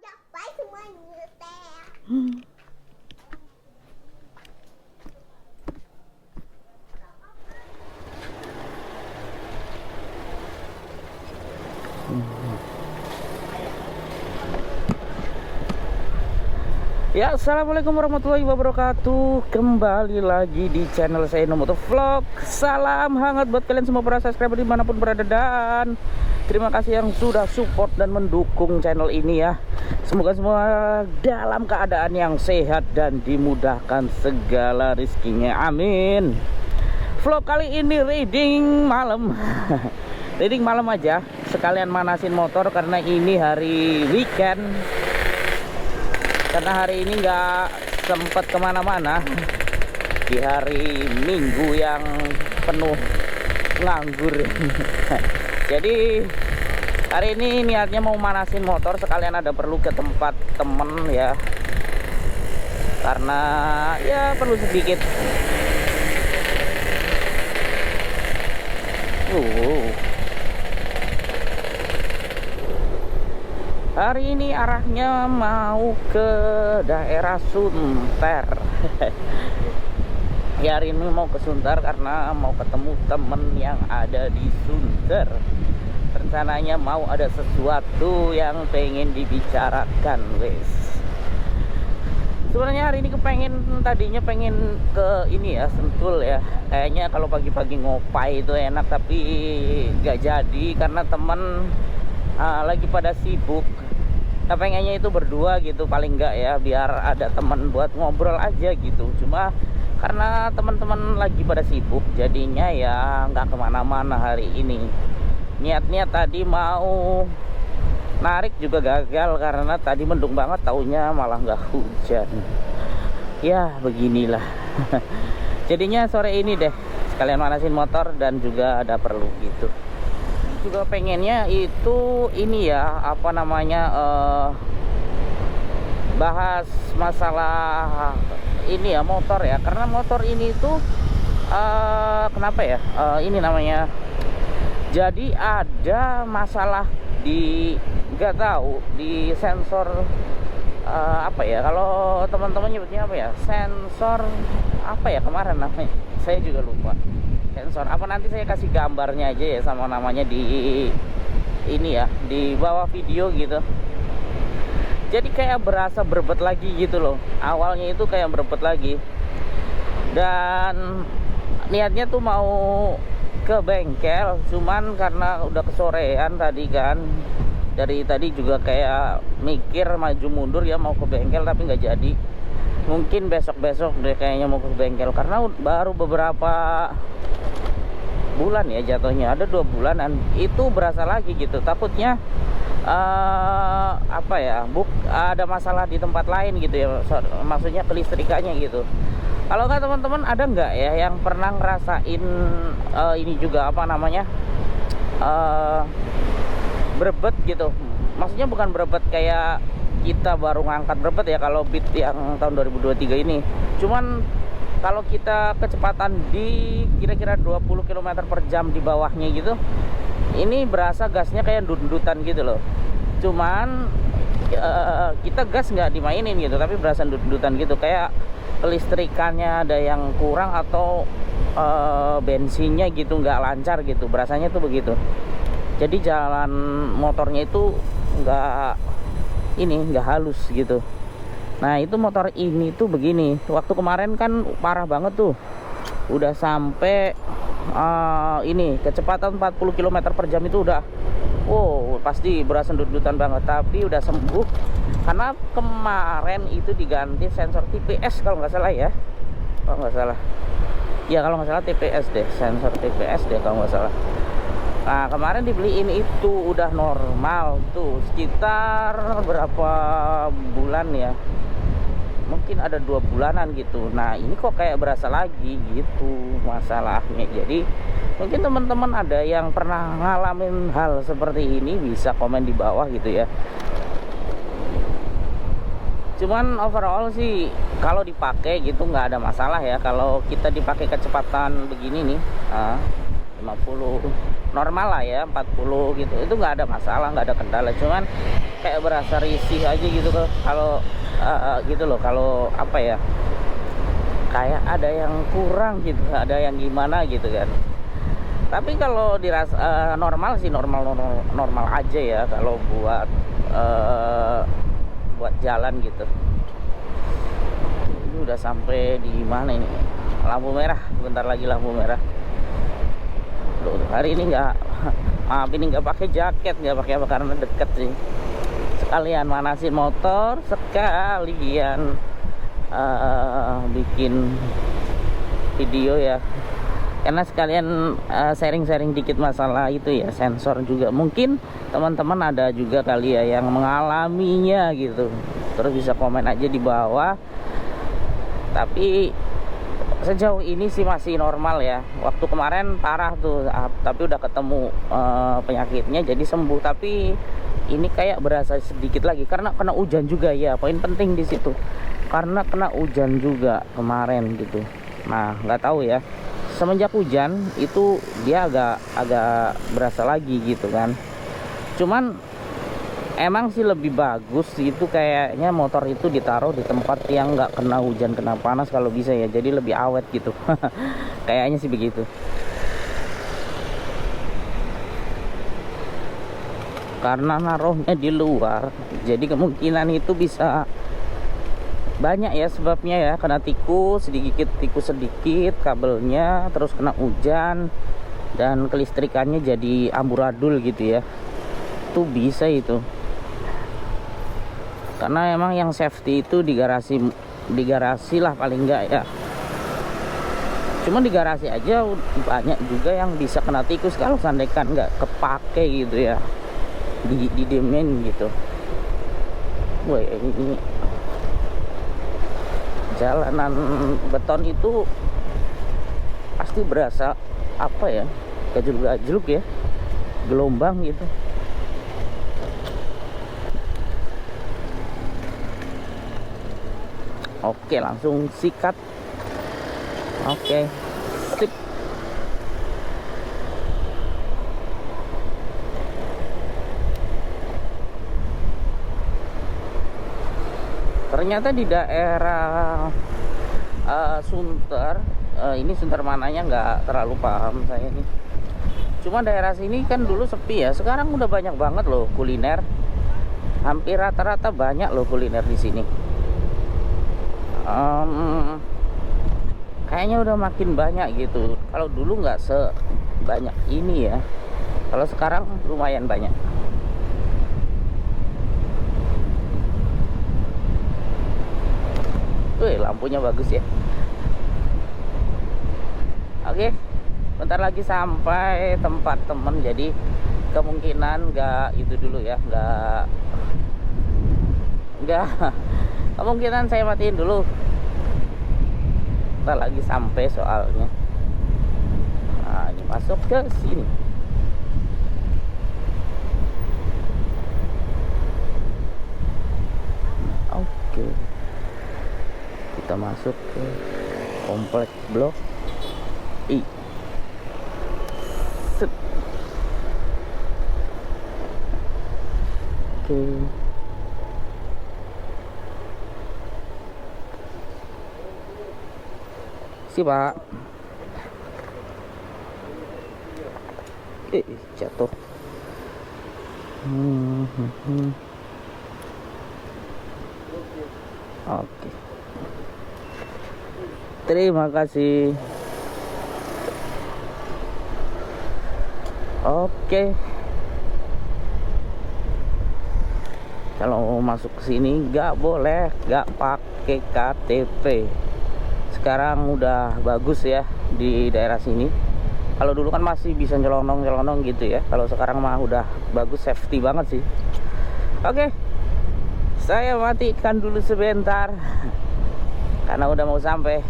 Capai semuanya teh. Ya, assalamualaikum warahmatullahi wabarakatuh. Kembali lagi di channel saya Nomoto Vlog. Salam hangat buat kalian semua para subscriber dimanapun berada, dan terima kasih yang sudah support dan mendukung channel ini ya. Semoga semua dalam keadaan yang sehat dan dimudahkan segala rezekinya, amin. Vlog kali ini riding malam. Riding malam aja, sekalian manasin motor karena ini hari weekend. Karena hari ini nggak sempat kemana-mana di hari Minggu yang penuh nganggur. Jadi hari ini niatnya mau manasin motor, sekalian ada perlu ke tempat temen ya, karena ya perlu sedikit. Hari ini arahnya mau ke daerah Sunter. Ya, hari ini mau ke Sunter karena mau ketemu temen yang ada di Sunter. Rencananya mau ada sesuatu yang pengen dibicarakan, wes. Sebenarnya hari ini tadinya pengen ke ini ya, Sentul ya. Kayaknya kalau pagi-pagi ngopai itu enak, tapi gak jadi karena temen lagi pada sibuk. Nah, pengennya itu berdua gitu paling enggak ya, biar ada teman buat ngobrol aja gitu. Cuma karena teman-teman lagi pada sibuk, jadinya ya nggak kemana-mana hari ini. Niat-niat tadi mau narik juga gagal karena tadi mendung banget, taunya malah nggak hujan. Ya beginilah. Jadinya sore ini deh sekalian manasin motor dan juga ada perlu gitu. Juga pengennya itu ini ya, apa namanya, bahas masalah ini ya, motor ya, karena motor ini tuh kenapa ya, ini namanya, jadi ada masalah di, nggak tahu, di sensor, apa ya, kalau teman-teman nyebutnya apa ya, sensor apa ya kemarin namanya, saya juga lupa. Sensor apa, nanti saya kasih gambarnya aja ya sama namanya di ini ya, di bawah video gitu. Jadi kayak berasa berebet lagi gitu loh. Awalnya itu kayak berebet lagi. Dan niatnya tuh mau ke bengkel, cuman karena udah kesorean tadi kan. Dari tadi juga kayak mikir maju mundur ya, mau ke bengkel tapi nggak jadi. Mungkin besok-besok deh kayaknya mau ke bengkel, karena baru beberapa bulan ya jatuhnya, ada 2 bulanan itu berasa lagi gitu. Takutnya apa ya, ada masalah di tempat lain gitu ya, maksudnya kelistrikannya gitu. Kalau nggak teman-teman ada nggak ya yang pernah ngerasain ini juga, apa namanya, berebet gitu. Maksudnya bukan berebet kayak kita baru ngangkat berebet ya kalau Beat yang tahun 2023 ini, cuman kalau kita kecepatan di kira-kira 20 km per jam di bawahnya gitu, ini berasa gasnya kayak dundutan gitu loh. Cuman kita gas nggak dimainin gitu, tapi berasa dundutan gitu, kayak kelistrikannya ada yang kurang atau bensinnya gitu nggak lancar gitu, berasanya tuh begitu. Jadi jalan motornya itu nggak halus gitu. Nah, itu motor ini tuh begini. Waktu kemarin kan parah banget tuh. Udah sampai ini kecepatan 40 km per jam itu udah, wow, pasti berasa dundutan banget. Tapi udah sembuh karena kemarin itu diganti sensor TPS kalau nggak salah ya. Kalau nggak salah. Ya kalau nggak salah TPS deh, sensor TPS deh kalau nggak salah. Nah, kemarin dibeliin itu udah normal tuh sekitar berapa bulan ya, mungkin ada 2 bulanan gitu. Nah, ini kok kayak berasa lagi gitu masalahnya. Jadi mungkin teman-teman ada yang pernah ngalamin hal seperti ini, bisa komen di bawah gitu ya. Cuman overall sih kalau dipakai gitu nggak ada masalah ya. Kalau kita dipakai kecepatan begini nih, 50 normal lah ya, 40 gitu, itu nggak ada masalah, nggak ada kendala. Cuman kayak berasa risih aja gitu kalau gitu loh, kalau apa ya, kayak ada yang kurang gitu, ada yang gimana gitu kan. Tapi kalau dirasa normal sih, normal aja ya kalau buat jalan gitu. Ini udah sampai di mana ini? Lampu merah, bentar lagi lampu merah. Loh, hari ini maaf ini nggak pakai jaket, nggak pakai apa karena deket sih. Sekalian manasin motor, sekalian bikin video ya. Karena sekalian sharing-sharing dikit masalah itu ya, sensor juga. Mungkin teman-teman ada juga kali ya yang mengalaminya gitu. Terus bisa komen aja di bawah. Tapi sejauh ini sih masih normal ya. Waktu kemarin parah tuh, tapi udah ketemu penyakitnya jadi sembuh. Tapi ini kayak berasa sedikit lagi karena kena hujan juga ya. Poin penting di situ. Karena kena hujan juga kemarin gitu. Nah, nggak tahu ya. Semenjak hujan itu dia agak berasa lagi gitu kan. Cuman emang sih lebih bagus itu kayaknya motor itu ditaruh di tempat yang nggak kena hujan, kena panas kalau bisa ya, jadi lebih awet gitu. Kayaknya sih begitu. Karena naruhnya di luar, jadi kemungkinan itu bisa banyak ya sebabnya ya, kena tikus sedikit kabelnya, terus kena hujan dan kelistrikannya jadi amburadul gitu ya. Itu bisa itu. Karena emang yang safety itu di garasi lah paling enggak ya. Cuma di garasi aja banyak juga yang bisa kena tikus kalau sandekan nggak kepake gitu ya, didiemin gitu. Wah, ini jalanan beton itu pasti berasa apa ya, gajluk ya, gelombang gitu. Oke, langsung sikat. Oke, sip. Ternyata di daerah Sunter, ini Sunter mananya nggak terlalu paham saya nih. Cuma daerah sini kan dulu sepi ya, sekarang udah banyak banget loh kuliner. Hampir rata-rata banyak loh kuliner di sini. Kayaknya udah makin banyak gitu. Kalau dulu nggak sebanyak ini ya. Kalau sekarang lumayan banyak. Lampunya bagus ya. Oke, bentar lagi sampai tempat temen. Jadi kemungkinan nggak itu dulu ya, nggak kemungkinan saya matiin dulu. Bentar lagi sampai soalnya. Nah, ini masuk ke sini. Oke, kita masuk ke komplek blok I. Set. Oke. Si Pak. Jatuh. Oke. Terima kasih. Oke. Kalau masuk ke sini nggak boleh nggak pakai KTP. Sekarang udah bagus ya di daerah sini. Kalau dulu kan masih bisa nyelonong gitu ya. Kalau sekarang mah udah bagus, safety banget sih. Oke, saya matikan dulu sebentar karena udah mau sampai.